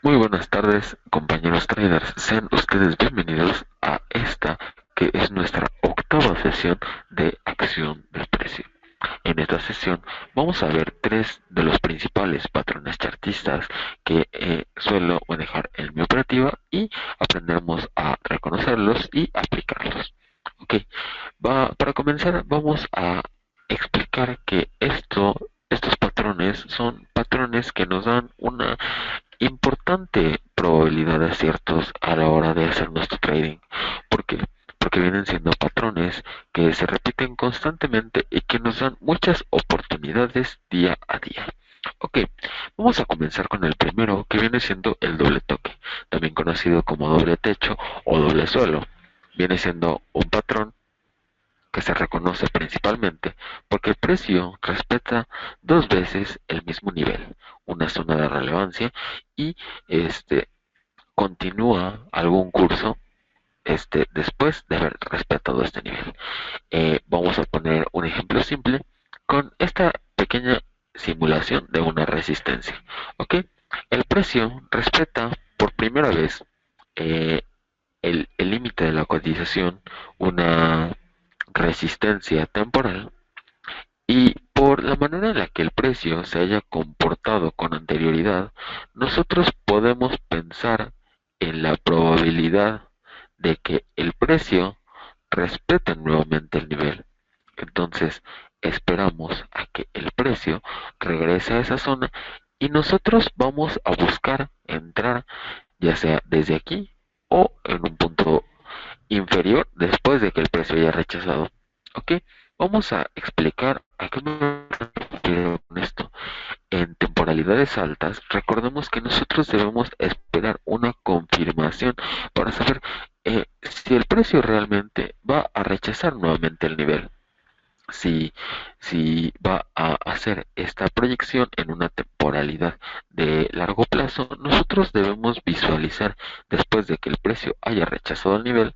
Muy buenas tardes, compañeros traders. Sean ustedes bienvenidos a esta que es nuestra octava sesión de acción del precio. En esta sesión vamos a ver tres de los principales patrones chartistas que suelo manejar en mi operativa y aprenderemos a reconocerlos y aplicarlos. Ok, para comenzar vamos a explicar que estos patrones son patrones que nos dan una importante probabilidad de aciertos a la hora de hacer nuestro trading. ¿Por qué? Porque vienen siendo patrones que se repiten constantemente y que nos dan muchas oportunidades día a día. Ok, vamos a comenzar con el primero que viene siendo el doble toque, también conocido como doble techo o doble suelo. Viene siendo un patrón que se reconoce principalmente porque el precio respeta dos veces el mismo nivel, una zona de relevancia, y este continúa algún curso después de haber respetado este nivel. Vamos a poner un ejemplo simple con esta pequeña simulación de una resistencia. ¿Ok? El precio respeta por primera vez eh, el límite de la cotización, una resistencia temporal, y por la manera en la que el precio se haya comportado con anterioridad, nosotros podemos pensar en la probabilidad de que el precio respete nuevamente el nivel. Entonces, esperamos a que el precio regrese a esa zona y nosotros vamos a buscar entrar ya sea desde aquí o en un punto inferior después de que el precio haya rechazado. Ok, vamos a explicar a qué me refiero con esto. En temporalidades altas, recordemos que nosotros debemos esperar una confirmación para saber si el precio realmente va a rechazar nuevamente el nivel. Si, si va a hacer esta proyección en una temporalidad de largo plazo, nosotros debemos visualizar después de que el precio haya rechazado el nivel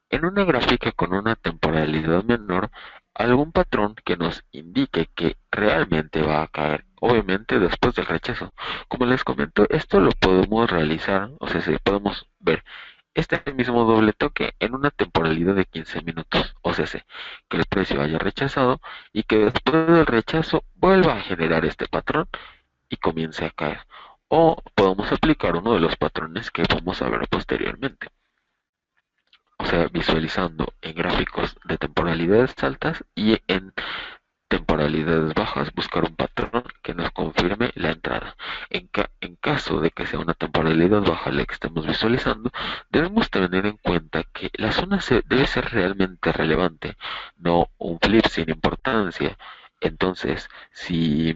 en una gráfica con una temporalidad menor, algún patrón que nos indique que realmente va a caer, obviamente después del rechazo. Como les comento, esto lo podemos realizar, o sea, si podemos ver este mismo doble toque en una temporalidad de 15 minutos, o sea, que el precio haya rechazado y que después del rechazo vuelva a generar este patrón y comience a caer. O podemos aplicar uno de los patrones que vamos a ver posteriormente, o sea, visualizando en gráficos de temporalidades altas y en temporalidades bajas, buscar un patrón que nos confirme la entrada. En caso de que sea una temporalidad baja la que estemos visualizando, debemos tener en cuenta que la zona debe ser realmente relevante, no un flip sin importancia. Entonces, si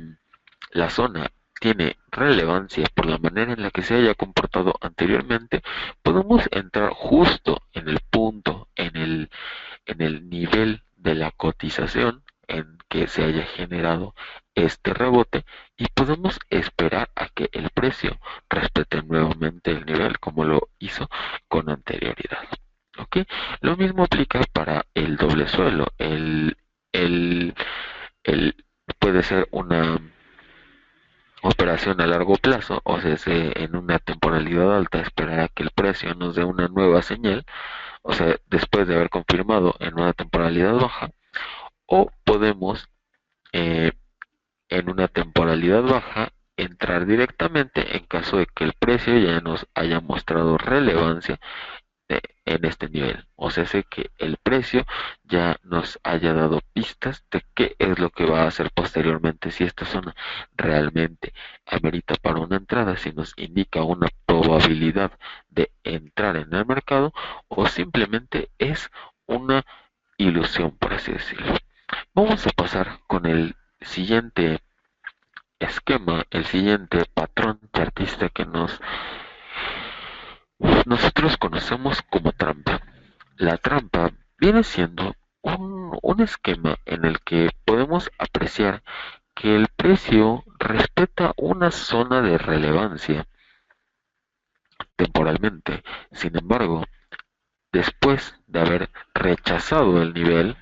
la zona tiene relevancia por la manera en la que se haya comportado anteriormente, podemos entrar justo en el punto, en el nivel de la cotización en que se haya generado este rebote, y podemos esperar a que el precio respete nuevamente el nivel como lo hizo con anterioridad. ¿Ok? Lo mismo aplica para el doble suelo. El, el puede ser una operación a largo plazo, o sea, en una temporalidad alta esperar a que el precio nos dé una nueva señal, o sea, después de haber confirmado en una temporalidad baja, o podemos eh, en una temporalidad baja entrar directamente en caso de que el precio ya nos haya mostrado relevancia en este nivel, o sea, sé que el precio ya nos haya dado pistas de qué es lo que va a hacer posteriormente, si esta zona realmente amerita para una entrada, si nos indica una probabilidad de entrar en el mercado o simplemente es una ilusión, por así decirlo. Vamos a pasar con el siguiente esquema, el siguiente patrón chartista que nosotros conocemos como trampa. La trampa viene siendo un esquema en el que podemos apreciar que el precio respeta una zona de relevancia temporalmente. Sin embargo, después de haber rechazado el nivel,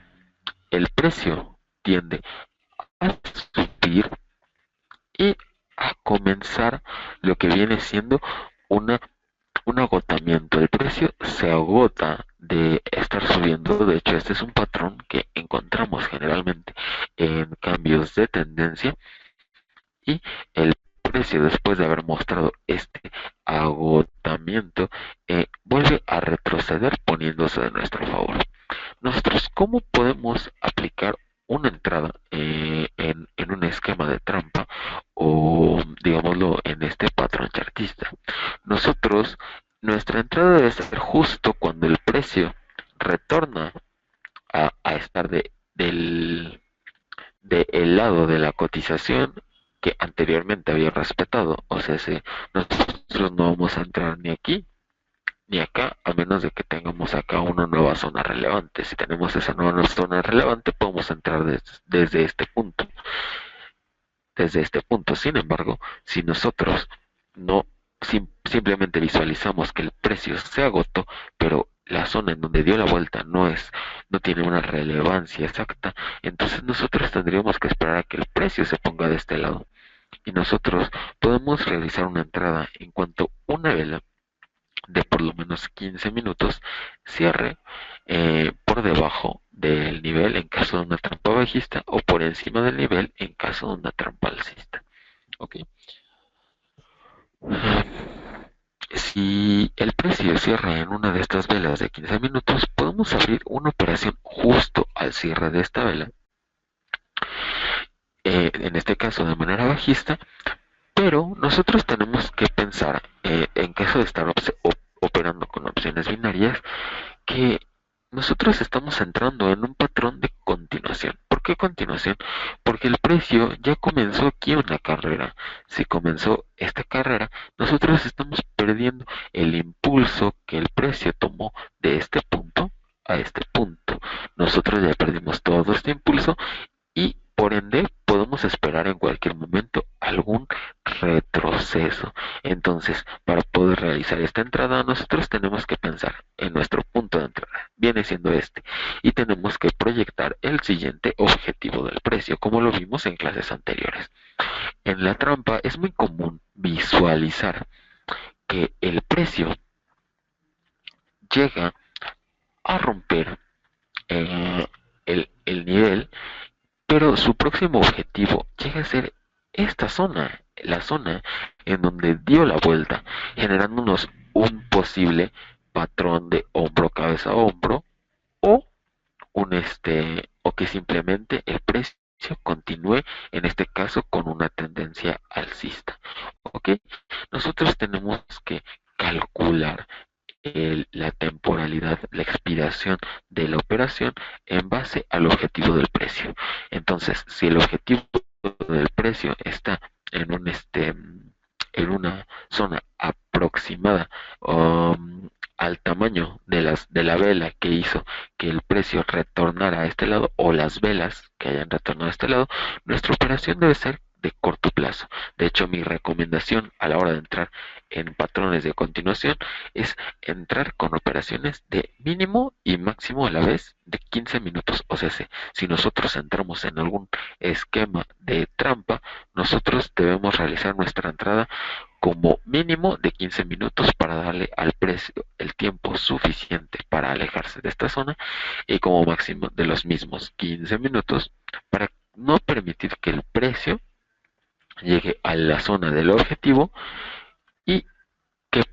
el precio tiende a subir y a comenzar lo que viene siendo una, un agotamiento. El precio se agota de estar subiendo. De hecho, este es un patrón que encontramos generalmente en cambios de tendencia, y el precio, después de haber mostrado este agotamiento, vuelve a retroceder poniéndose de nuestro favor. Nosotros, ¿cómo podemos aplicar una entrada en un esquema de trampa, o digámoslo en este patrón chartista? Nosotros, nuestra entrada debe ser justo cuando el precio retorna a estar del lado de la cotización que anteriormente había respetado. O sea, si nosotros no vamos a entrar ni aquí ni acá, a menos de que tengamos acá una nueva zona relevante. Si tenemos esa nueva zona relevante, podemos entrar desde este punto. Desde este punto, sin embargo, si nosotros no simplemente visualizamos que el precio se agotó, pero la zona en donde dio la vuelta no tiene una relevancia exacta, entonces nosotros tendríamos que esperar a que el precio se ponga de este lado. Y nosotros podemos realizar una entrada en cuanto una vela de por lo menos 15 minutos cierre por debajo del nivel en caso de una trampa bajista, o por encima del nivel en caso de una trampa alcista. ¿Ok? Si el precio cierra en una de estas velas de 15 minutos, podemos abrir una operación justo al cierre de esta vela, en este caso de manera bajista, pero nosotros tenemos que pensar, en caso de estar operando con opciones binarias, que nosotros estamos entrando en un patrón de continuación. ¿Por qué continuación? Porque el precio ya comenzó aquí una carrera. Si comenzó esta carrera, nosotros estamos perdiendo el impulso que el precio tomó de este punto a este punto. Nosotros ya perdimos todo este impulso, y por ende podemos esperar en cualquier momento algún retroceso. Entonces, para poder realizar esta entrada, nosotros tenemos que pensar en nuestro punto de entrada, viene siendo este, y tenemos que proyectar el siguiente objetivo del precio, como lo vimos en clases anteriores. En la trampa es muy común visualizar que el precio llega a romper el nivel, pero su próximo objetivo llega a ser esta zona, la zona en donde dio la vuelta, generándonos un posible patrón de hombro, cabeza, hombro, o o que simplemente el precio continúe, en este caso, con una tendencia alcista. ¿Ok? Nosotros tenemos que calcular la temporalidad, la expiración de la operación en base al objetivo del precio. Entonces, si el objetivo del precio está en en una zona aproximada, al tamaño de la vela que hizo que el precio retornara a este lado, o las velas que hayan retornado a este lado, nuestra operación debe ser de corto plazo. De hecho, mi recomendación a la hora de entrar en patrones de continuación es entrar con operaciones de mínimo y máximo a la vez de 15 minutos. O sea, si nosotros entramos en algún esquema de trampa, nosotros debemos realizar nuestra entrada como mínimo de 15 minutos para darle al precio el tiempo suficiente para alejarse de esta zona, y como máximo de los mismos 15 minutos para no permitir que el precio llegue a la zona del objetivo, y que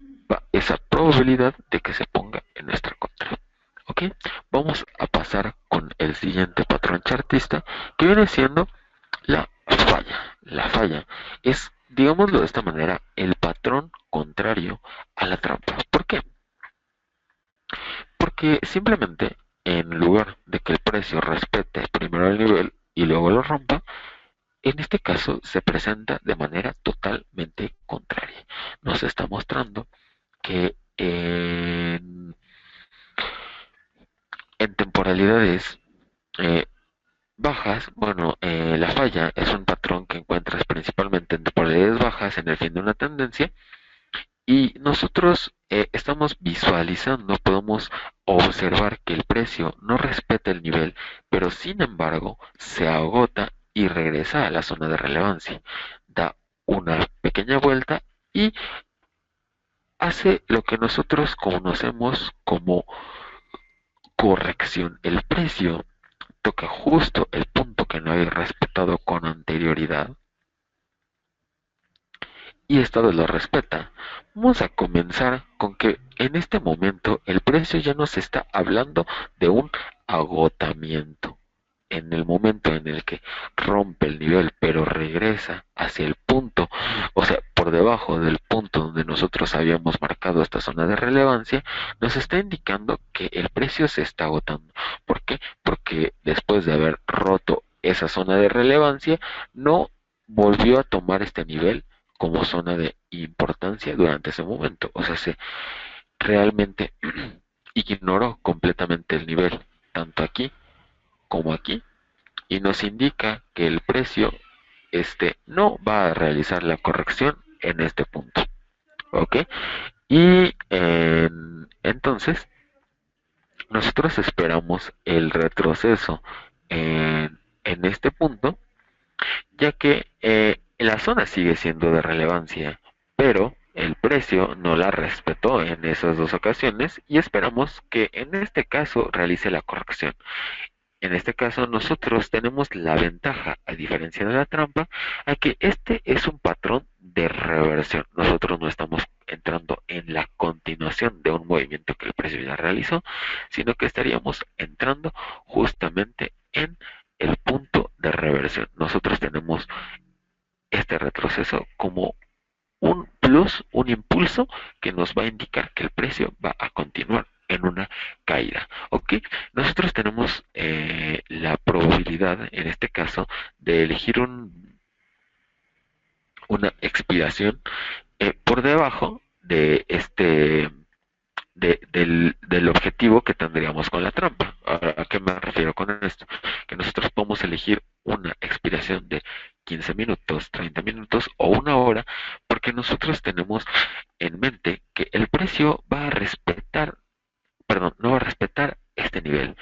esa probabilidad de que se ponga en nuestra contra. Ok, vamos a pasar con el siguiente patrón chartista, que viene siendo la falla. La falla es, digámoslo de esta manera, el patrón contrario a la trampa. ¿Por qué? Porque simplemente, en lugar de que el precio respete primero el nivel y luego lo rompa, en este caso se presenta de manera totalmente contraria. Nos está mostrando que en temporalidades bajas, bueno, la falla es un patrón que encuentras principalmente en temporalidades bajas en el fin de una tendencia, y nosotros estamos visualizando, podemos observar que el precio no respeta el nivel, pero sin embargo se agota y regresa a la zona de relevancia. Da una pequeña vuelta y hace lo que nosotros conocemos como corrección. El precio toca justo el punto que no había respetado con anterioridad y esta vez lo respeta. Vamos a comenzar con que en este momento el precio ya nos está hablando de un agotamiento. En el momento en el que rompe el nivel pero regresa hacia el punto, o sea, por debajo del punto donde nosotros habíamos marcado esta zona de relevancia, nos está indicando que el precio se está agotando. ¿Por qué? Porque después de haber roto esa zona de relevancia, no volvió a tomar este nivel como zona de importancia durante ese momento. O sea, se realmente ignoró completamente el nivel, tanto aquí como aquí, y nos indica que el precio no va a realizar la corrección en este punto. ¿Ok? Y entonces nosotros esperamos el retroceso en este punto, ya que la zona sigue siendo de relevancia, pero el precio no la respetó en esas dos ocasiones y esperamos que en este caso realice la corrección. En este caso nosotros tenemos la ventaja, a diferencia de la trampa, a que este es un patrón de reversión. Nosotros no estamos entrando en la continuación de un movimiento que el precio ya realizó, sino que estaríamos entrando justamente en el punto de reversión. Nosotros tenemos este retroceso como un plus, un impulso que nos va a indicar que el precio va a continuar en una caída. ¿Ok? Nosotros tenemos la probabilidad, en este caso, de elegir una expiración por debajo de del objetivo que tendríamos con la trampa. ¿A qué me refiero con esto? Que nosotros podemos elegir una expiración de 15 minutos, 30 minutos o una hora, porque nosotros tenemos en mente que el precio va a respetar, perdón, no va a respetar este nivel,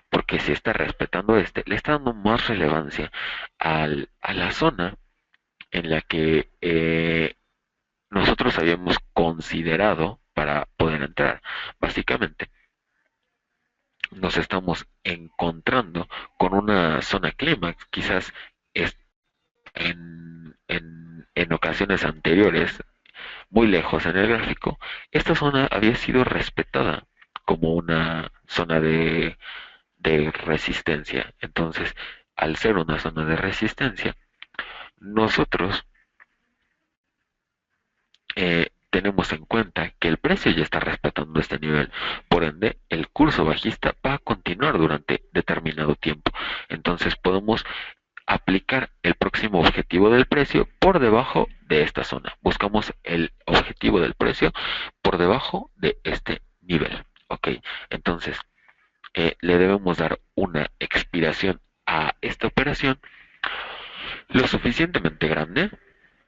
porque si está respetando le está dando más relevancia a la zona en la que nosotros habíamos considerado para poder entrar. Básicamente, nos estamos encontrando con una zona clímax, quizás es en ocasiones anteriores, muy lejos en el gráfico, esta zona había sido respetada como una zona de resistencia. Entonces, al ser una zona de resistencia, nosotros tenemos en cuenta que el precio ya está respetando este nivel, por ende el curso bajista va a continuar durante determinado tiempo. Entonces podemos aplicar el próximo objetivo del precio por debajo de esta zona. Buscamos el objetivo del precio por debajo de este nivel. Ok, entonces le debemos dar una expiración a esta operación lo suficientemente grande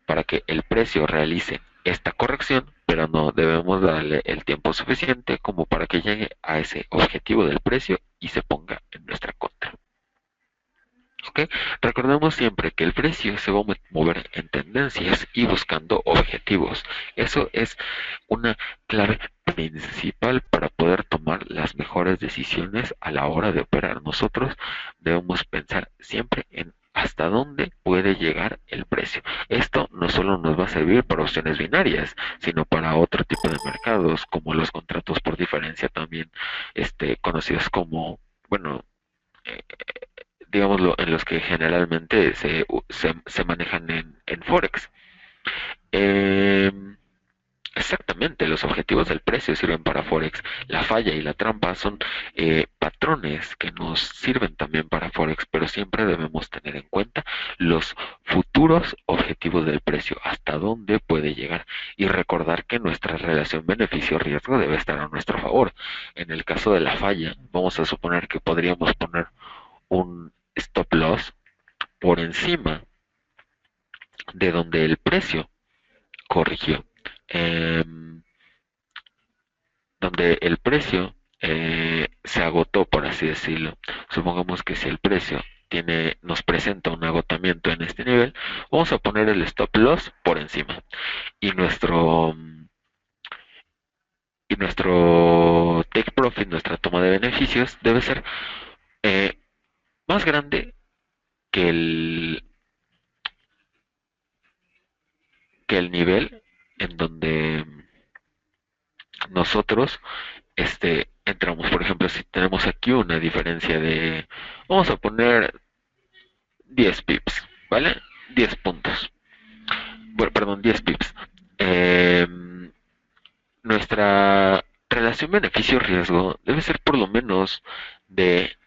para que el precio realice esta corrección, pero no debemos darle el tiempo suficiente como para que llegue a ese objetivo del precio y se ponga en nuestra contra. ¿Ok? Recordemos siempre que el precio se va a mover en tendencias y buscando objetivos. Eso es una clave principal para poder tomar las mejores decisiones a la hora de operar. Nosotros debemos pensar siempre en hasta dónde puede llegar el precio. Esto no solo nos va a servir para opciones binarias, sino para otro tipo de mercados, como los contratos por diferencia también, conocidos como, bueno, eh, digámoslo, en los que generalmente se manejan en Forex. Eh, Exactamente, los objetivos del precio sirven para Forex. La falla y la trampa son patrones que nos sirven también para Forex, pero siempre debemos tener en cuenta los futuros objetivos del precio, hasta dónde puede llegar y recordar que nuestra relación beneficio-riesgo debe estar a nuestro favor. En el caso de la falla, vamos a suponer que podríamos poner un stop loss por encima de donde el precio corrigió. Eh, Donde el precio se agotó, por así decirlo. Supongamos que si el precio nos presenta un agotamiento en este nivel, vamos a poner el stop loss por encima y nuestro take profit, nuestra toma de beneficios debe ser eh, más grande que el nivel en donde nosotros entramos. Por ejemplo, si tenemos aquí una diferencia de, vamos a poner 10 pips, ¿vale? 10 puntos. Bueno, perdón, 10 pips. Eh, Nuestra relación beneficio-riesgo debe ser por lo menos de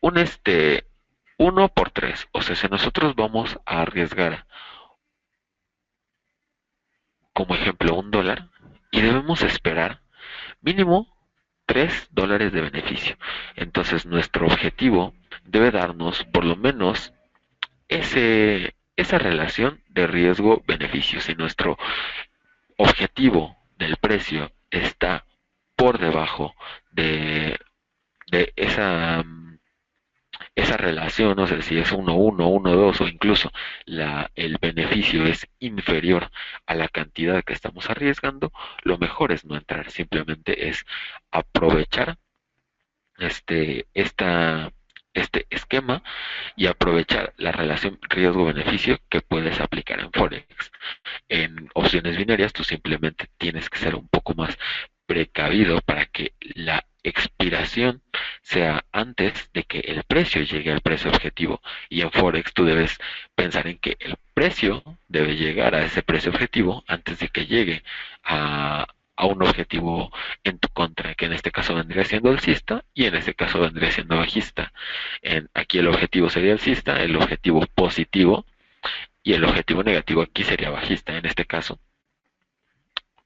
un 1 por 3. O sea, si nosotros vamos a arriesgar, como ejemplo, $1 y debemos esperar mínimo $3 de beneficio. Entonces nuestro objetivo debe darnos por lo menos esa relación de riesgo-beneficio. Si nuestro objetivo del precio está por debajo de, de esa relación, o sea, si es 1-1, 1-2 o incluso el beneficio es inferior a la cantidad que estamos arriesgando, lo mejor es no entrar, simplemente es aprovechar este, esta, este esquema y aprovechar la relación riesgo-beneficio que puedes aplicar en Forex. En opciones binarias tú simplemente tienes que ser un poco más precavido para que la expiración sea antes de que el precio llegue al precio objetivo, y en Forex tú debes pensar en que el precio debe llegar a ese precio objetivo antes de que llegue a un objetivo en tu contra, que en este caso vendría siendo alcista y en este caso vendría siendo bajista. Aquí el objetivo sería alcista, el objetivo positivo, y el objetivo negativo aquí sería bajista en este caso.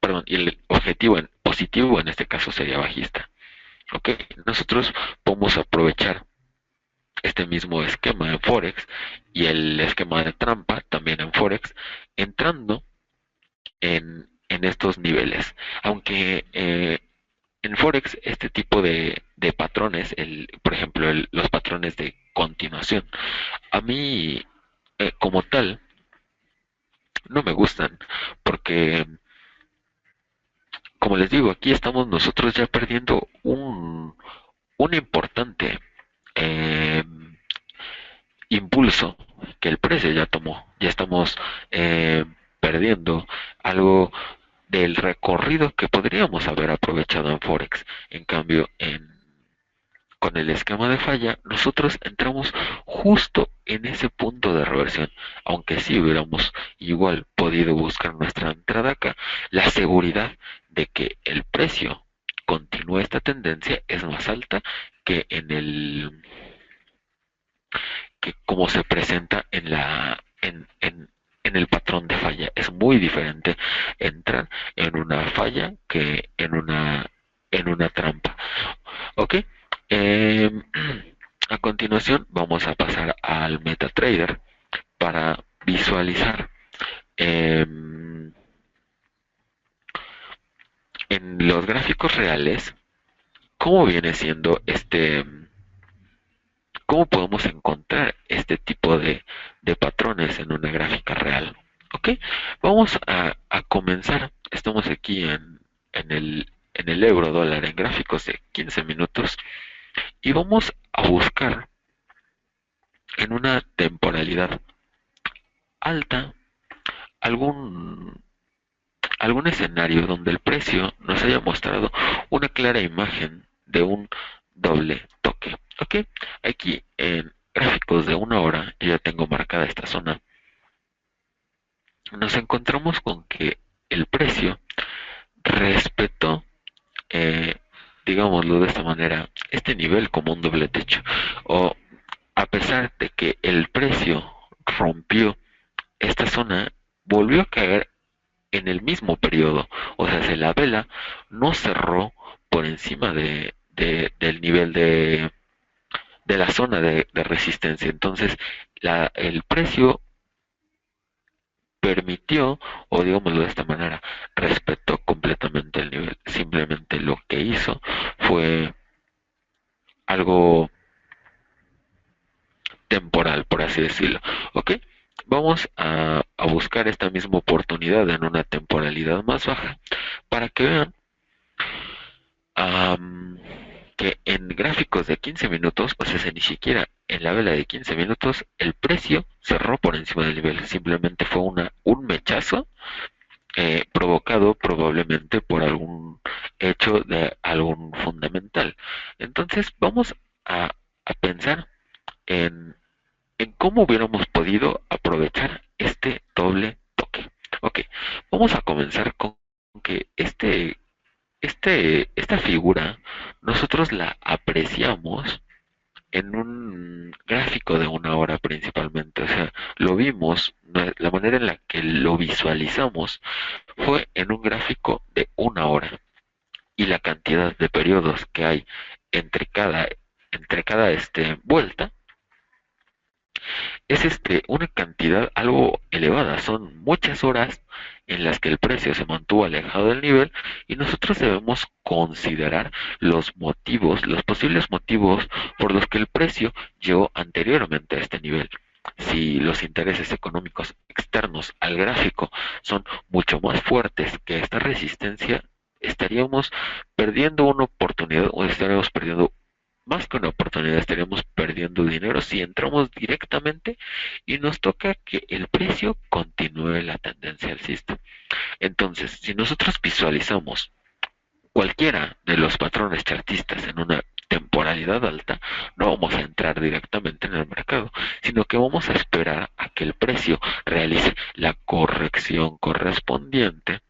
Perdón, y el objetivo positivo en este caso sería bajista. Ok, nosotros podemos aprovechar este mismo esquema en Forex y el esquema de trampa también en Forex, entrando en estos niveles. Aunque en Forex este tipo de patrones, por ejemplo los patrones de continuación, a mí como tal no me gustan, porque como les digo, aquí estamos nosotros ya perdiendo un importante eh, impulso que el precio ya tomó. Ya estamos perdiendo algo del recorrido que podríamos haber aprovechado en Forex. En cambio, con el esquema de falla, nosotros entramos justo en ese punto de reversión. Aunque si hubiéramos igual podido buscar nuestra entrada acá, la seguridad de que el precio continúe esta tendencia es más alta que que como se presenta en el patrón de falla. Es muy diferente entrar en una falla que en una trampa. Ok, eh, a continuación vamos a pasar al MetaTrader para visualizar eh, en los gráficos reales cómo viene siendo cómo podemos encontrar este tipo de patrones en una gráfica real. Ok, vamos a comenzar. Estamos aquí en el euro dólar en gráficos de 15 minutos y vamos a buscar en una temporalidad alta algún algún escenario donde el precio nos haya mostrado una clara imagen de un doble toque. Ok, aquí en gráficos de 1 hora, yo ya tengo marcada esta zona, nos encontramos con que el precio respetó, eh, digámoslo de esta manera, este nivel como un doble techo. O a pesar de que el precio rompió esta zona, volvió a caer en el mismo periodo. O sea, si la vela no cerró por encima del nivel de la zona de resistencia. Entonces, el precio permitió, o digámoslo de esta manera, respetó completamente el nivel. Simplemente lo que hizo fue algo temporal, por así decirlo. ¿Ok? Vamos a buscar esta misma oportunidad en una temporalidad más baja para que vean am, que en gráficos de 15 minutos, o sea, ni siquiera en la vela de 15 minutos, el precio cerró por encima del nivel. Simplemente fue un mechazo provocado probablemente por algún hecho de algún fundamental. Entonces vamos a pensar en, en cómo hubiéramos podido aprovechar este doble toque. Ok, vamos a comenzar con que esta figura nosotros la apreciamos en un gráfico de una hora principalmente, o sea, lo vimos, la manera en la que lo visualizamos fue en un gráfico de una hora y la cantidad de periodos que hay entre cada vuelta es una cantidad algo elevada, son muchas horas en las que el precio se mantuvo alejado del nivel y nosotros debemos considerar los motivos, los posibles motivos por los que el precio llegó anteriormente a este nivel. Si los intereses económicos externos al gráfico son mucho más fuertes que esta resistencia, estaríamos perdiendo una oportunidad o estaríamos perdiendo más que una oportunidad, estaríamos perdiendo dinero si entramos directamente y nos toca que el precio continúe la tendencia alcista. Entonces, si nosotros visualizamos cualquiera de los patrones chartistas en una temporalidad alta, no vamos a entrar directamente en el mercado, sino que vamos a esperar a que el precio realice la corrección correspondiente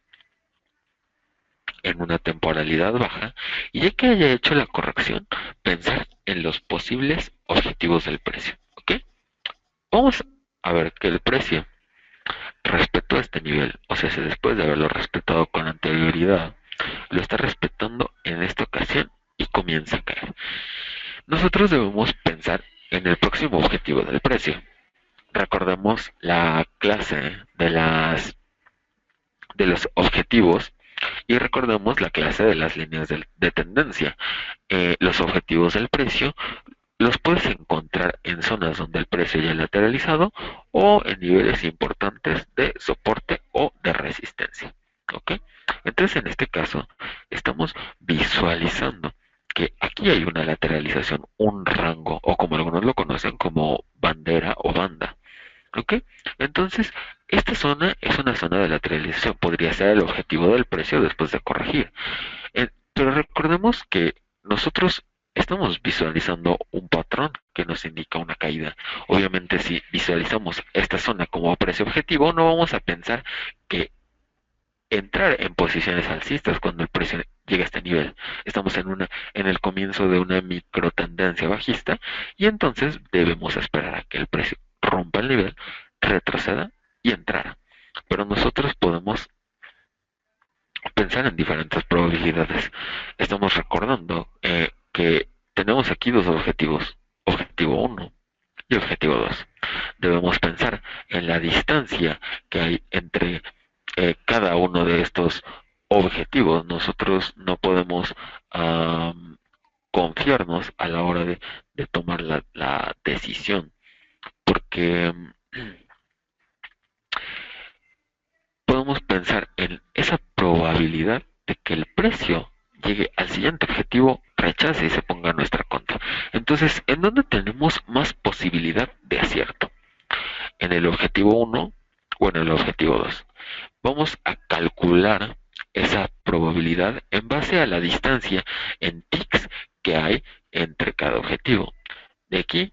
en una temporalidad baja y ya que haya hecho la corrección, pensar en los posibles objetivos del precio. ¿Ok? Vamos a ver que el precio respetó este nivel, o sea, si después de haberlo respetado con anterioridad, lo está respetando en esta ocasión y comienza a caer. Nosotros debemos pensar en el próximo objetivo del precio. Recordemos la clase de los objetivos y recordemos la clase de las líneas de tendencia. Los objetivos del precio los puedes encontrar en zonas donde el precio ya ha lateralizado o en niveles importantes de soporte o de resistencia. ¿Ok? Entonces en este caso estamos visualizando que aquí hay una lateralización, un rango o como algunos lo conocen como bandera o banda. ¿Ok? Entonces, esta zona es una zona de lateralización, podría ser el objetivo del precio después de corregir. Pero recordemos que nosotros estamos visualizando un patrón que nos indica una caída. Obviamente, si visualizamos esta zona como precio objetivo, no vamos a pensar que entrar en posiciones alcistas cuando el precio llega a este nivel. Estamos en el comienzo de una micro tendencia bajista y entonces debemos esperar a que el precio rompa el nivel, retroceda y entrar. Pero nosotros podemos pensar en diferentes probabilidades. Estamos recordando que tenemos aquí dos objetivos, objetivo uno y objetivo 2. Debemos pensar en la distancia que hay entre cada uno de estos objetivos. Nosotros no podemos confiarnos a la hora de tomar la decisión, porque podemos pensar en esa probabilidad de que el precio llegue al siguiente objetivo, rechace y se ponga en nuestra contra. Entonces, ¿en dónde tenemos más posibilidad de acierto? ¿En el objetivo uno o en el objetivo 2? Vamos a calcular esa probabilidad en base a la distancia en ticks que hay entre cada objetivo. De aquí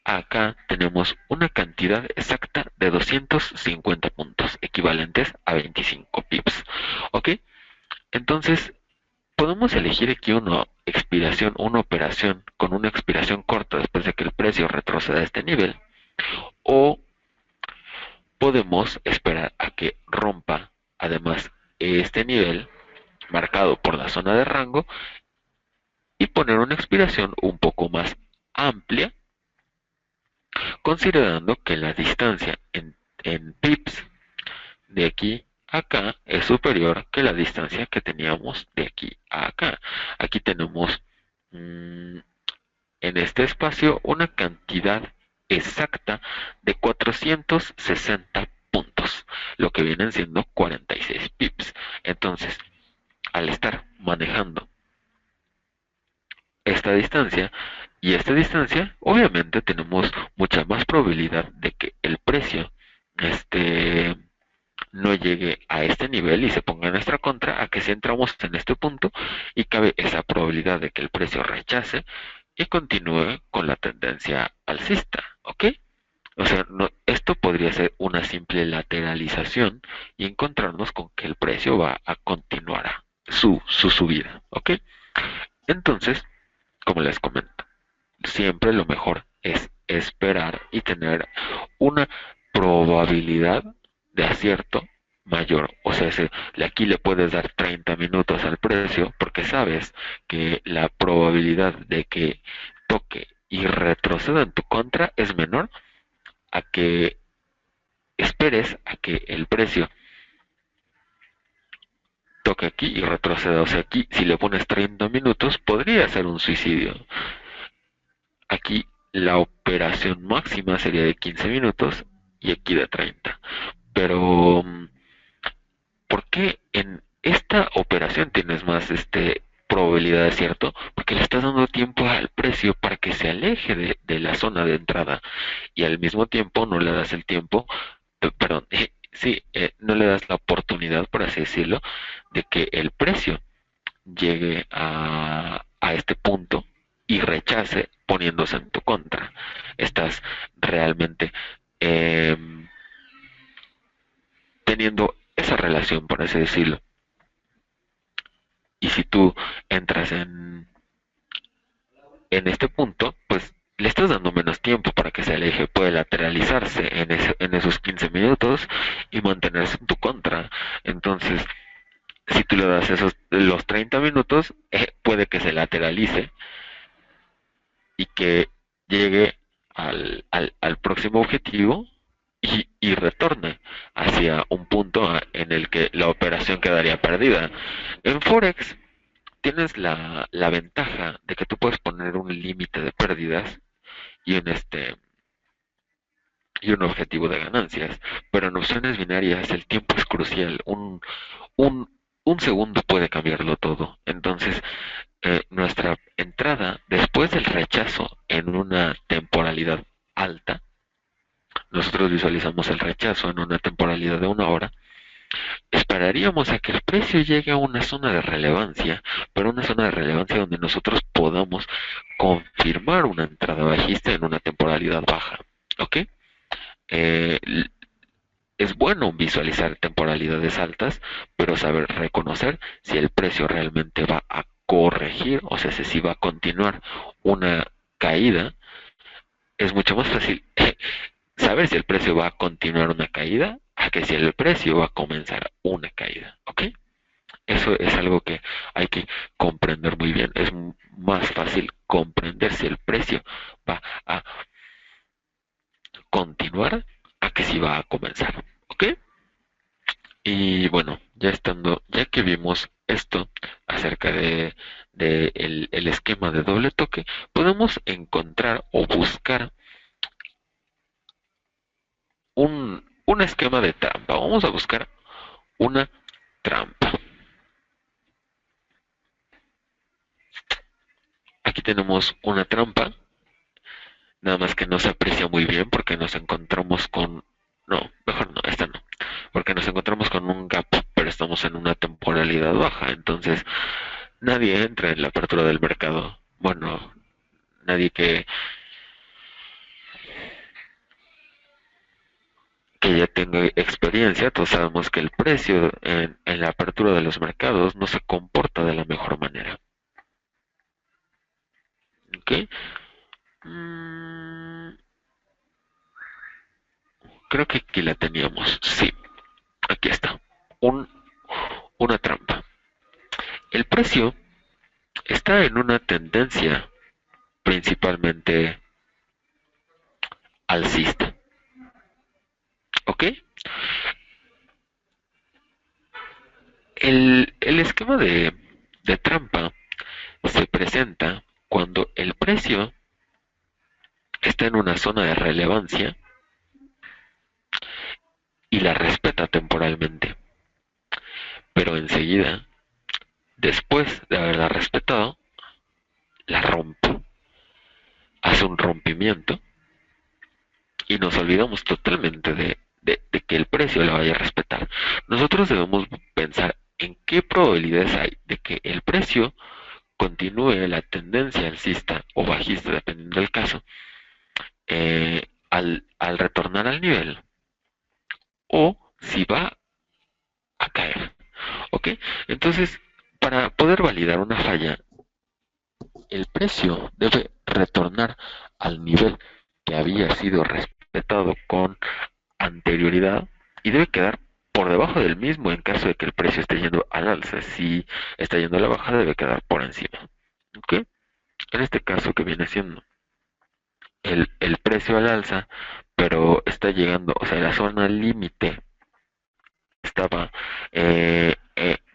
a acá tenemos una cantidad exacta de 250 puntos, equivalentes a 25 pips. ¿Ok? Entonces, podemos elegir aquí una operación con una expiración corta después de que el precio retroceda a este nivel, o podemos esperar a que rompa además este nivel marcado por la zona de rango y poner una expiración un poco más amplia, considerando que la distancia en pips de aquí a acá es superior que la distancia que teníamos de aquí a acá. Aquí tenemos en este espacio una cantidad exacta de 460 puntos, lo que vienen siendo 46 pips. Entonces, al estar manejando esta distancia y esta distancia, obviamente tenemos mucha más probabilidad de que el precio este no llegue a este nivel y se ponga en nuestra contra, a que si entramos en este punto y cabe esa probabilidad de que el precio rechace y continúe con la tendencia alcista, ¿ok? O sea, no, esto podría ser una simple lateralización y encontrarnos con que el precio va a continuar su subida, ¿ok? Entonces, como les comento, siempre lo mejor es esperar y tener una probabilidad de acierto mayor. O sea, aquí le puedes dar 30 minutos al precio porque sabes que la probabilidad de que toque y retroceda en tu contra es menor a que esperes a que el precio toque aquí y retroceda. O sea, aquí si le pones 30 minutos podría ser un suicidio. Aquí la operación máxima sería de 15 minutos y aquí de 30. Pero, ¿por qué en esta operación tienes más probabilidad de acierto? Porque le estás dando tiempo al precio para que se aleje de la zona de entrada y al mismo tiempo no le das el tiempo, perdón, sí, no le das la oportunidad, por así decirlo, de que el precio llegue a este punto y rechace poniéndose en tu contra. Estás realmente eh, teniendo esa relación, por así decirlo. Y si tú entras en este punto, pues le estás dando menos tiempo para que se aleje, puede lateralizarse en esos 15 minutos y mantenerse en tu contra. Entonces, si tú le das los 30 minutos, puede que se lateralice y que llegue al próximo objetivo y retorne hacia un punto en el que la operación quedaría perdida. En Forex tienes la ventaja de que tú puedes poner un límite de pérdidas y y un objetivo de ganancias, pero en opciones binarias el tiempo es crucial. Un, un segundo puede cambiarlo todo. Entonces, nuestra entrada después del rechazo en una temporalidad alta, nosotros visualizamos el rechazo en una temporalidad de una hora, esperaríamos a que el precio llegue a una zona de relevancia, pero una zona de relevancia donde nosotros podamos confirmar una entrada bajista en una temporalidad baja. ¿Ok? Eh, es bueno visualizar temporalidades altas, pero saber reconocer si el precio realmente va a corregir, o sea, si va a continuar una caída. Es mucho más fácil saber si el precio va a continuar una caída a que si el precio va a comenzar una caída, ¿ok? Eso es algo que hay que comprender muy bien. Es más fácil comprender si el precio va a continuar a que si va a comenzar, ¿ok? Y bueno, ya que vimos esto acerca de el esquema de doble toque, podemos encontrar o buscar un esquema de trampa. Vamos a buscar una trampa. Aquí tenemos una trampa, nada más que no se aprecia muy bien porque nos encontramos con... No, mejor no, esta no. Porque nos encontramos con un gap, pero estamos en una temporalidad baja, entonces nadie entra en la apertura del mercado. Bueno, nadie que ya tenga experiencia, todos sabemos que el precio en la apertura de los mercados no se comporta de la mejor manera. ¿Ok? Mm, creo que aquí la teníamos. Sí, aquí está. Un, una trampa. El precio está en una tendencia principalmente alcista. ¿Ok? El esquema de trampa se presenta cuando el precio está en una zona de relevancia y la respeta temporalmente, pero enseguida, después de haberla respetado, la rompe, hace un rompimiento y nos olvidamos totalmente de que el precio la vaya a respetar. Nosotros debemos pensar en qué probabilidades hay de que el precio continúe la tendencia alcista o bajista, dependiendo del caso, al retornar al nivel, o si va a caer. ¿Ok? Entonces, para poder validar una falla, el precio debe retornar al nivel que había sido respetado con anterioridad y debe quedar por debajo del mismo en caso de que el precio esté yendo al alza. Si está yendo a la baja, debe quedar por encima. ¿Ok? En este caso, que viene siendo el precio al alza, pero está llegando, o sea, la zona límite estaba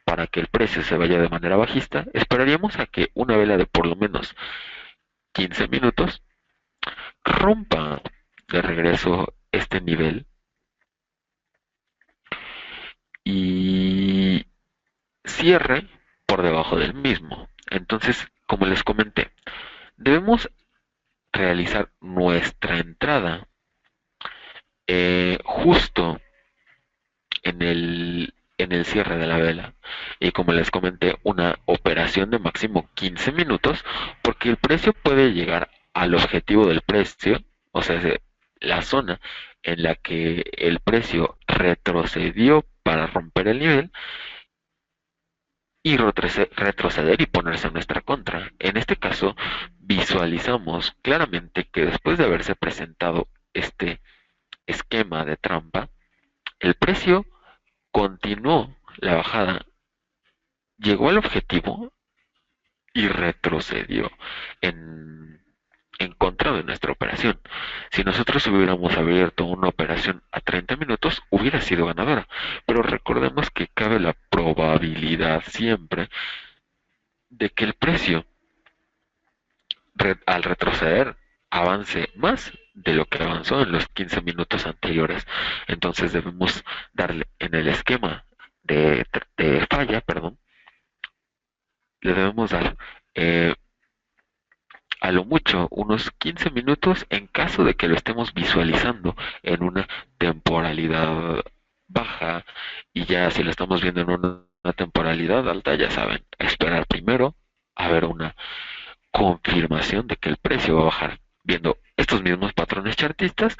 para que el precio se vaya de manera bajista, esperaríamos a que una vela de por lo menos 15 minutos rompa de regreso este nivel y cierre por debajo del mismo. Entonces, como les comenté, debemos realizar nuestra entrada justo en el cierre de la vela. Y como les comenté, una operación de máximo 15 minutos, porque el precio puede llegar al objetivo del precio, o sea, la zona en la que el precio retrocedió para romper el nivel y retroceder y ponerse en nuestra contra. En este caso, visualizamos claramente que después de haberse presentado este esquema de trampa, el precio continuó la bajada, llegó al objetivo y retrocedió en, en contra de nuestra operación. Si nosotros hubiéramos abierto una operación a 30 minutos, hubiera sido ganadora. Pero recordemos que cabe la probabilidad siempre de que el precio al retroceder avance más de lo que avanzó en los 15 minutos anteriores. Entonces debemos darle en el esquema de falla, perdón, le debemos dar eh, a lo mucho unos 15 minutos en caso de que lo estemos visualizando en una temporalidad baja, y ya si lo estamos viendo en una temporalidad alta, ya saben, esperar primero a ver una confirmación de que el precio va a bajar, viendo estos mismos patrones chartistas,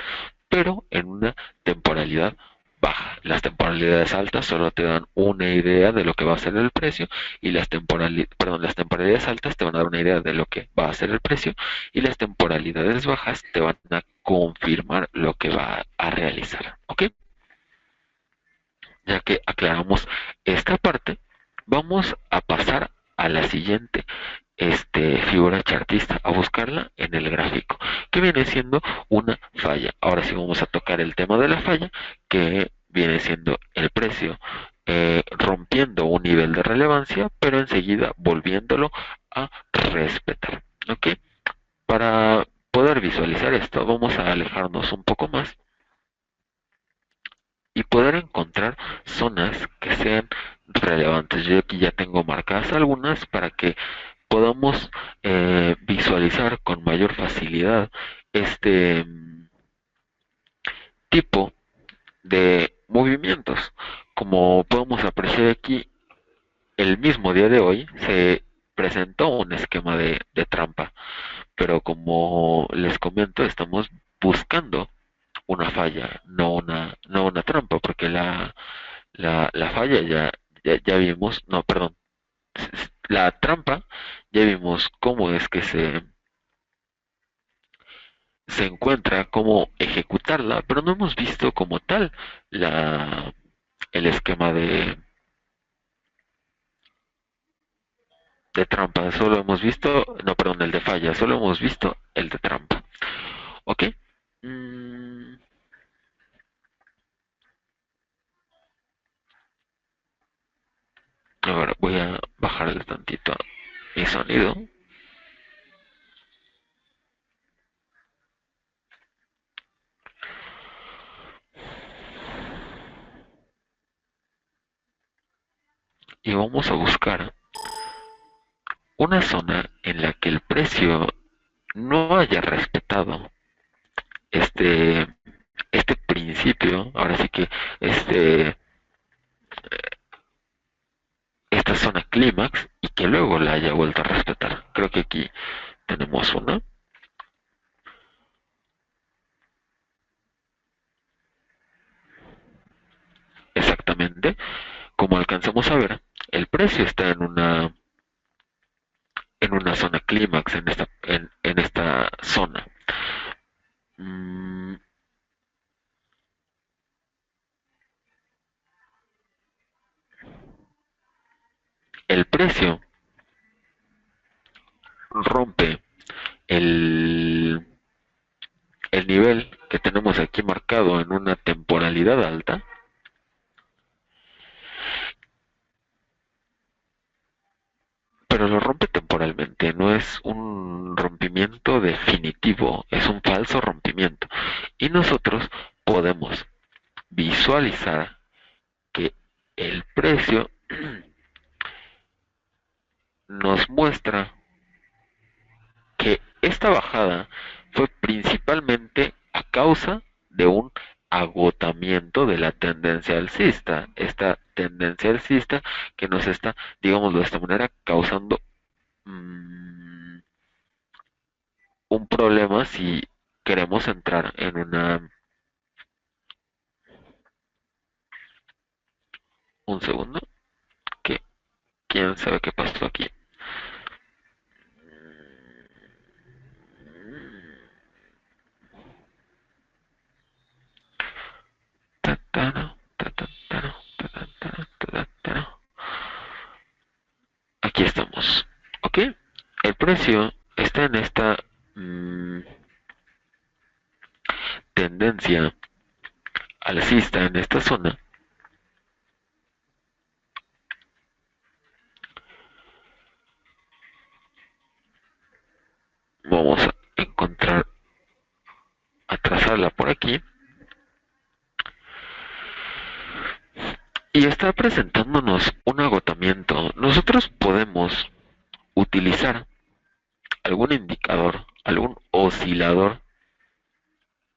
pero en una temporalidad baja. Las temporalidades altas solo te dan una idea de lo que va a ser el precio, y las temporalidades altas te van a dar una idea de lo que va a ser el precio, y las temporalidades bajas te van a confirmar lo que va a realizar. ¿Ok? Ya que aclaramos esta parte, vamos a pasar a la siguiente figura chartista, a buscarla en el gráfico, que viene siendo una falla. Ahora sí vamos a tocar el tema de la falla, que viene siendo el precio rompiendo un nivel de relevancia, pero enseguida volviéndolo a respetar. ¿Ok? Para poder visualizar esto, vamos a alejarnos un poco más y poder encontrar zonas que sean relevantes. Yo aquí ya tengo marcadas algunas para que podamos visualizar con mayor facilidad este tipo de movimientos. Como podemos apreciar aquí, el mismo día de hoy se presentó un esquema de trampa, pero como les comento, estamos buscando una falla, no una trampa, porque la falla ya vimos, no, perdón, la trampa ya vimos cómo es que se encuentra, cómo ejecutarla, pero no hemos visto como tal la, el esquema de trampa, solo hemos visto, no, perdón, el de falla, solo hemos visto el de trampa. ¿Ok? Mm, a ver, voy a bajarle tantito mi sonido. y vamos a buscar una zona en la que el precio no haya respetado este, este principio, ahora sí que este, esta zona clímax y que luego la haya vuelto a respetar. Creo que aquí tenemos una. Exactamente, como alcanzamos a ver, el precio está en una zona clímax, en esta zona. Mm, el precio rompe el, el nivel que tenemos aquí marcado en una temporalidad alta, pero lo rompe temporalmente, no es un rompimiento definitivo, es un falso rompimiento. Y nosotros podemos visualizar que el precio nos muestra que esta bajada fue principalmente a causa de un agotamiento de la tendencia alcista. Esta tendencia alcista que nos está, digámoslo de esta manera, causando mmm, un problema si queremos entrar en una... Un segundo, que quién sabe qué pasó aquí. Aquí estamos. ¿Ok? El precio está en esta tendencia alcista en esta zona. Vamos a encontrar, a trazarla por aquí. Y está presentándonos un agotamiento. Nosotros podemos utilizar algún indicador, algún oscilador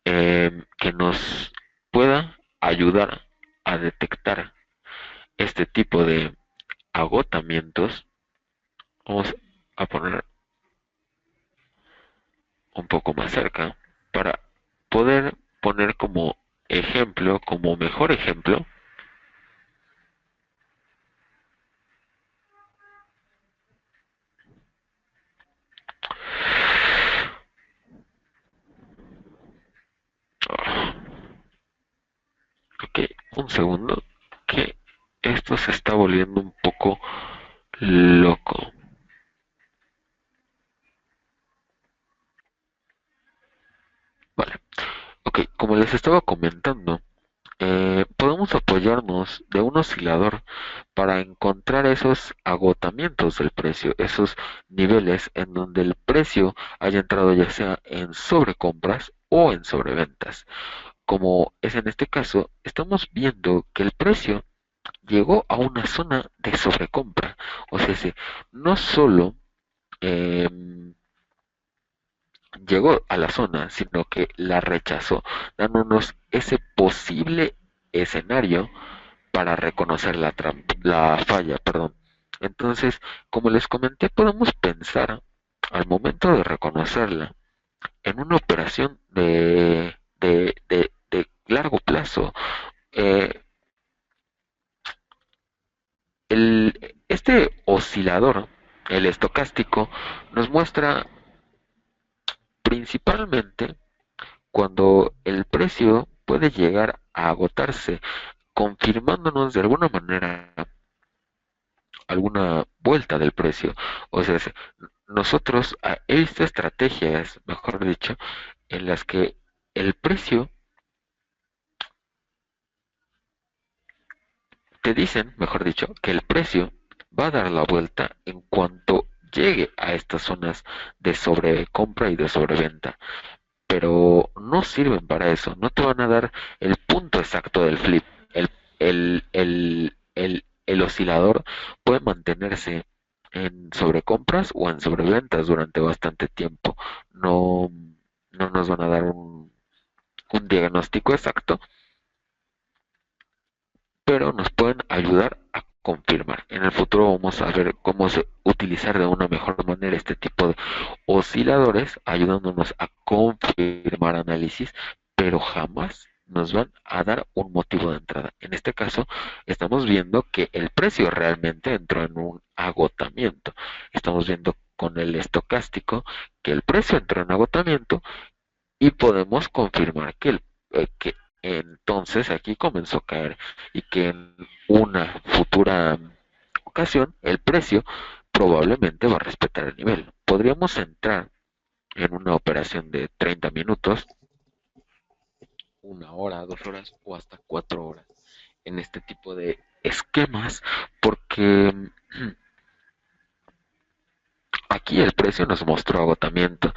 que nos pueda ayudar a detectar este tipo de agotamientos. Vamos a poner un poco más cerca para poder poner como ejemplo, como mejor ejemplo, ok, un segundo, que esto se está volviendo un poco loco. Vale, ok, como les estaba comentando, podemos apoyarnos de un oscilador para encontrar esos agotamientos del precio, esos niveles en donde el precio haya entrado ya sea en sobrecompras o en sobreventas. Como es en este caso, estamos viendo que el precio llegó a una zona de sobrecompra. O sea, no solo em, llegó a la zona, sino que la rechazó, dándonos ese posible escenario para reconocer la falla, perdón. Entonces, como les comenté, podemos pensar al momento de reconocerla en una operación de largo plazo. Eh, este oscilador, el estocástico, nos muestra principalmente cuando el precio puede llegar a agotarse, confirmándonos de alguna manera alguna vuelta del precio. O sea, nosotros he visto estrategias, mejor dicho, en las que el precio, te dicen, mejor dicho, que el precio va a dar la vuelta en cuanto llegue a estas zonas de sobrecompra y de sobreventa. Pero no sirven para eso, no te van a dar el punto exacto del flip, el, el, el, el oscilador puede mantenerse en sobrecompras o en sobreventas durante bastante tiempo. No, no nos van a dar un diagnóstico exacto, pero nos pueden ayudar a confirmar. En el futuro vamos a ver cómo utilizar de una mejor manera este tipo de osciladores, ayudándonos a confirmar análisis, pero jamás nos van a dar un motivo de entrada. En este caso, estamos viendo que el precio realmente entró en un agotamiento. Estamos viendo con el estocástico que el precio entró en agotamiento y podemos confirmar que entonces aquí comenzó a caer y que en una futura ocasión el precio probablemente va a respetar el nivel. Podríamos entrar en una operación de 30 minutos, una hora, 2 horas o hasta 4 horas en este tipo de esquemas porque aquí el precio nos mostró agotamiento.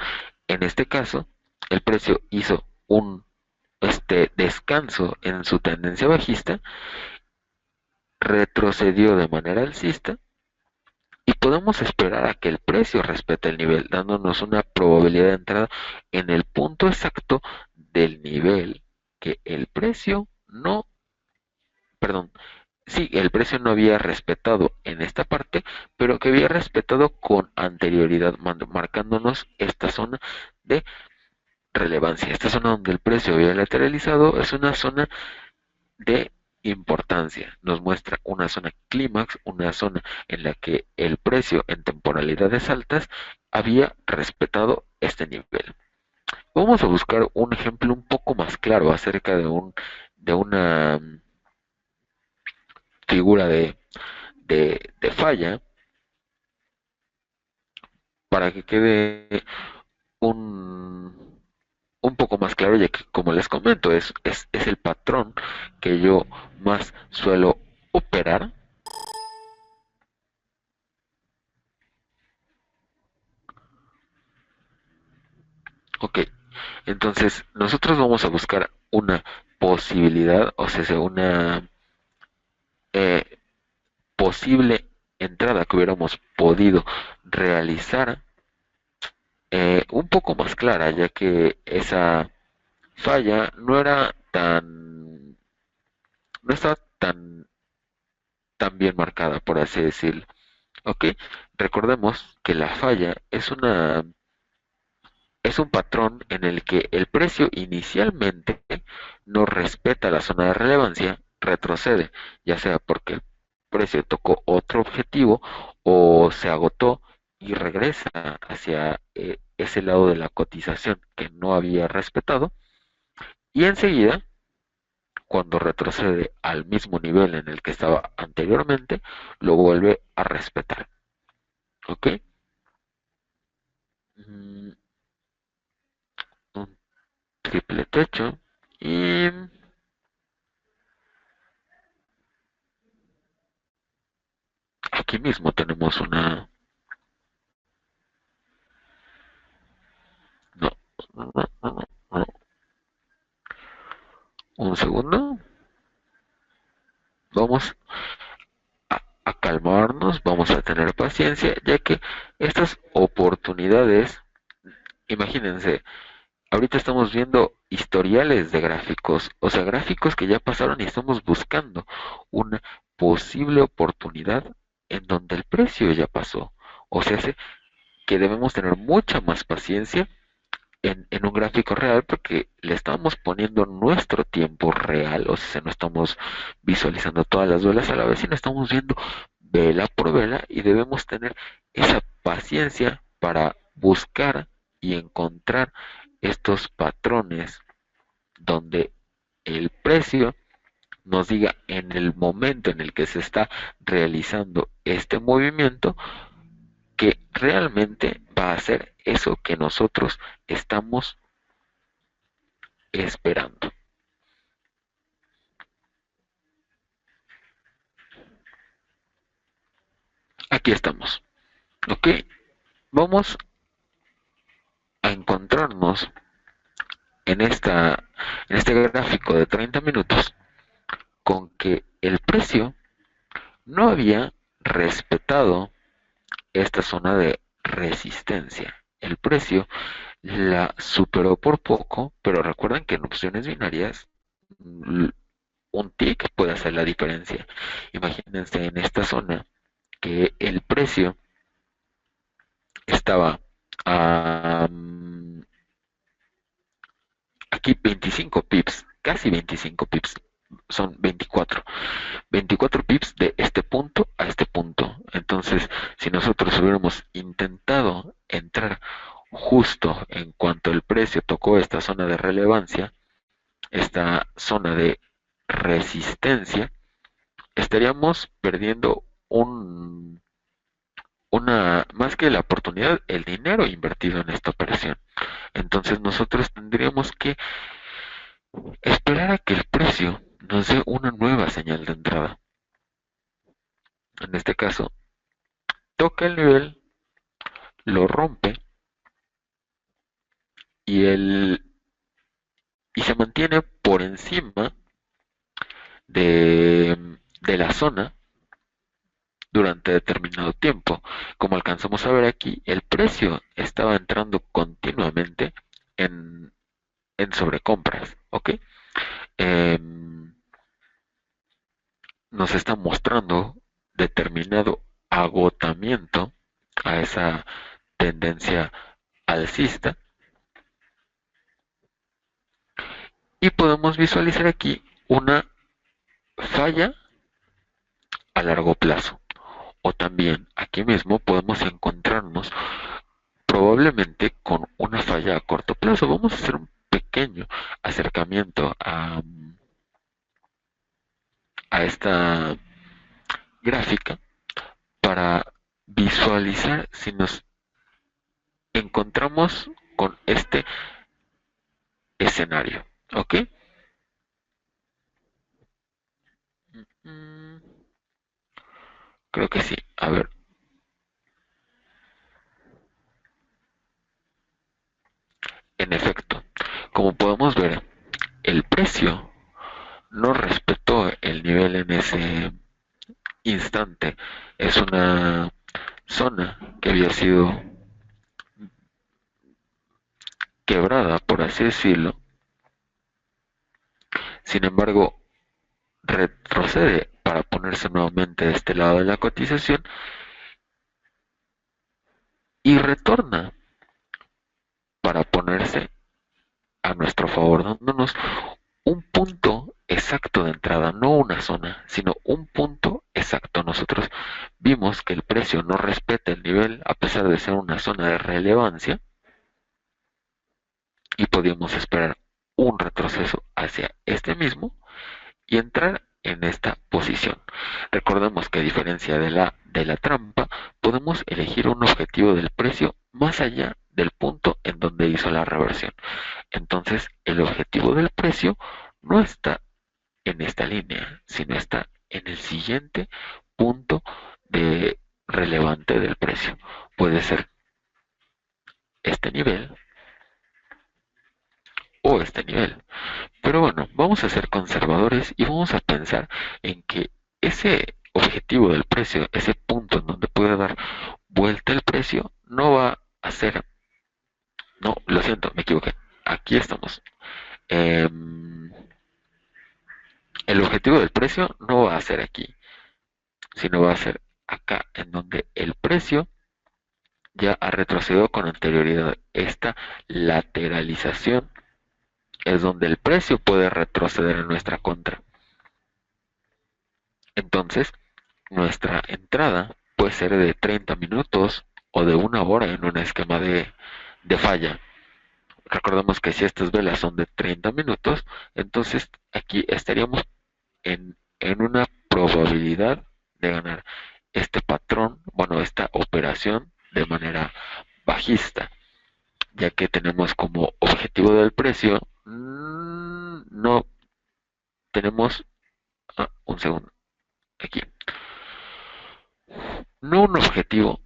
En este caso, el precio hizo un descanso en su tendencia bajista, retrocedió de manera alcista y podemos esperar a que el precio respete el nivel, dándonos una probabilidad de entrada en el punto exacto del nivel que el precio no, perdón, sí, el precio no había respetado en esta parte, pero que había respetado con anterioridad, marcándonos esta zona de relevancia. Esta zona donde el precio había lateralizado es una zona de importancia. Nos muestra una zona clímax, una zona en la que el precio en temporalidades altas había respetado este nivel. Vamos a buscar un ejemplo un poco más claro acerca de una figura de falla para que quede un, un poco más claro, ya que como les comento, es el patrón que yo más suelo operar. Ok, entonces nosotros vamos a buscar una posibilidad, o sea, una eh, posible entrada que hubiéramos podido realizar un poco más clara, ya que esa falla no estaba tan bien marcada, por así decirlo. Ok, recordemos que la falla es un patrón en el que el precio inicialmente no respeta la zona de relevancia, retrocede, ya sea porque el precio tocó otro objetivo o se agotó y regresa hacia ese lado de la cotización que no había respetado y enseguida, cuando retrocede al mismo nivel en el que estaba anteriormente, lo vuelve a respetar. ¿Ok? Mm, un triple techo y aquí mismo tenemos una... No, no, no, no, no. Un segundo. Vamos a calmarnos, vamos a tener paciencia, ya que estas oportunidades, imagínense, ahorita estamos viendo historiales de gráficos, o sea, gráficos que ya pasaron y estamos buscando una posible oportunidad en donde el precio ya pasó. O sea, que debemos tener mucha más paciencia en un gráfico real porque le estamos poniendo nuestro tiempo real, o sea, no estamos visualizando todas las velas a la vez, sino estamos viendo vela por vela y debemos tener esa paciencia para buscar y encontrar estos patrones donde el precio nos diga en el momento en el que se está realizando este movimiento que realmente va a ser eso que nosotros estamos esperando. Aquí estamos. Ok, vamos a encontrarnos en en este gráfico de 30 minutos con que el precio no había respetado esta zona de resistencia. El precio la superó por poco, pero recuerden que en opciones binarias un tick puede hacer la diferencia. Imagínense en esta zona que el precio estaba a aquí 25 pips, casi 25 pips, son 24 pips de este punto a este punto. Entonces, si nosotros hubiéramos intentado entrar justo en cuanto el precio tocó esta zona de relevancia, esta zona de resistencia, estaríamos perdiendo una, más que la oportunidad, el dinero invertido en esta operación. Entonces nosotros tendríamos que esperar a que el precio nos dé una nueva señal de entrada. En este caso, toca el nivel, lo rompe y, y se mantiene por encima de la zona durante determinado tiempo. Como alcanzamos a ver aquí, el precio estaba entrando continuamente en, en sobrecompras, ¿ok? Em, Nos está mostrando determinado agotamiento a esa tendencia alcista y podemos visualizar aquí una falla a largo plazo. O también aquí mismo podemos encontrarnos probablemente con una falla a corto plazo. Vamos a hacer un pequeño acercamiento a esta gráfica para visualizar si nos encontramos con este escenario. ¿Ok? Mm, Creo que sí. A ver, en efecto, como podemos ver, el precio no respetó el nivel en ese instante. Es una zona que había sido quebrada, por así decirlo. Sin embargo, retrocede para ponerse nuevamente de este lado de la cotización y retorna para ponerse a nuestro favor, dándonos un punto exacto de entrada, no una zona, sino un punto exacto. Nosotros vimos que el precio no respeta el nivel a pesar de ser una zona de relevancia y podíamos esperar un retroceso hacia este mismo y entrar en esta posición. Recordemos que a diferencia de la trampa, podemos elegir un objetivo del precio más allá del punto en donde hizo la reversión. Entonces, el objetivo del precio no está en esta línea, sino está en el siguiente punto de relevante del precio. Puede ser este nivel o este nivel. Pero bueno, vamos a ser conservadores y vamos a pensar en que ese objetivo del precio, ese punto en donde puede dar vuelta el precio, no va a ser, no, lo siento, me equivoqué. Aquí estamos. Em, el objetivo del precio no va a ser aquí, sino va a ser acá, en donde el precio ya ha retrocedido con anterioridad. Esta lateralización es donde el precio puede retroceder en nuestra contra. Entonces, nuestra entrada puede ser de 30 minutos o de una hora en un esquema de falla. Recordemos que si estas velas son de 30 minutos, entonces aquí estaríamos en una probabilidad de ganar este patrón, bueno, esta operación de manera bajista, ya que tenemos como objetivo del precio, no tenemos, un segundo, aquí, no un objetivo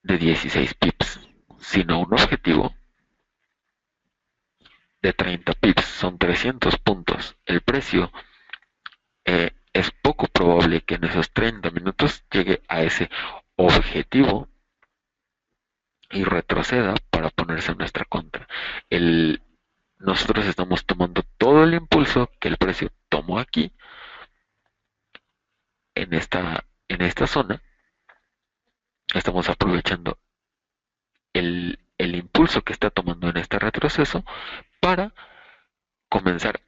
de 16 pips, sino un objetivo de 30 pips, son 300 puntos. El precio es poco probable que en esos 30 minutos llegue a ese objetivo y retroceda para ponerse en nuestra contra. El, nosotros estamos tomando todo el impulso que el precio tomó aquí, en esta zona, estamos aprovechando el impulso que está tomando en este retroceso para comenzar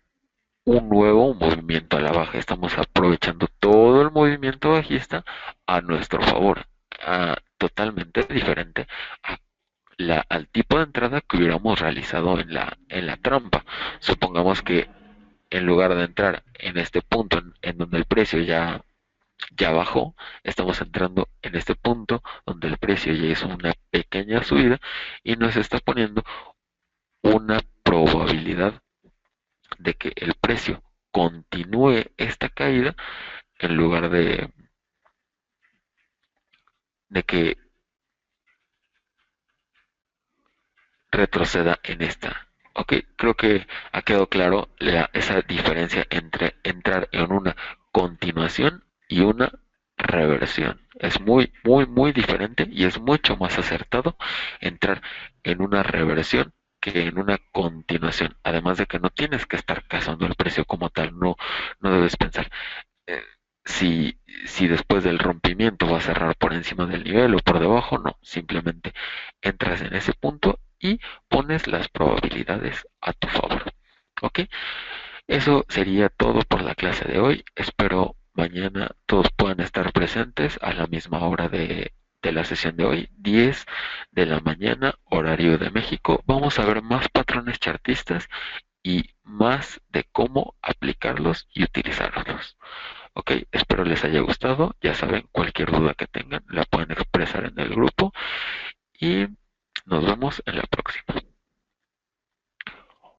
un nuevo movimiento a la baja. Estamos aprovechando todo el movimiento bajista a nuestro favor, totalmente diferente a al tipo de entrada que hubiéramos realizado en la trampa. Supongamos que en lugar de entrar en este punto en donde el precio ya bajó, estamos entrando en este punto donde el precio ya hizo una pequeña subida y nos está poniendo una probabilidad de que el precio continúe esta caída en lugar de que retroceda en esta. Ok, creo que ha quedado claro esa diferencia entre entrar en una continuación y una reversión. Es muy, muy, muy diferente y es mucho más acertado entrar en una reversión que en una continuación. Además de que no tienes que estar cazando el precio como tal, no debes pensar eh, si después del rompimiento va a cerrar por encima del nivel o por debajo, no, simplemente entras en ese punto y pones las probabilidades a tu favor. ¿Ok? Eso sería todo por la clase de hoy. Espero mañana todos puedan estar presentes a la misma hora de la sesión de hoy, 10 de la mañana, horario de México. Vamos a ver más patrones chartistas y más de cómo aplicarlos y utilizarlos. Ok, espero les haya gustado. Ya saben, cualquier duda que tengan la pueden expresar en el grupo y nos vemos en la próxima.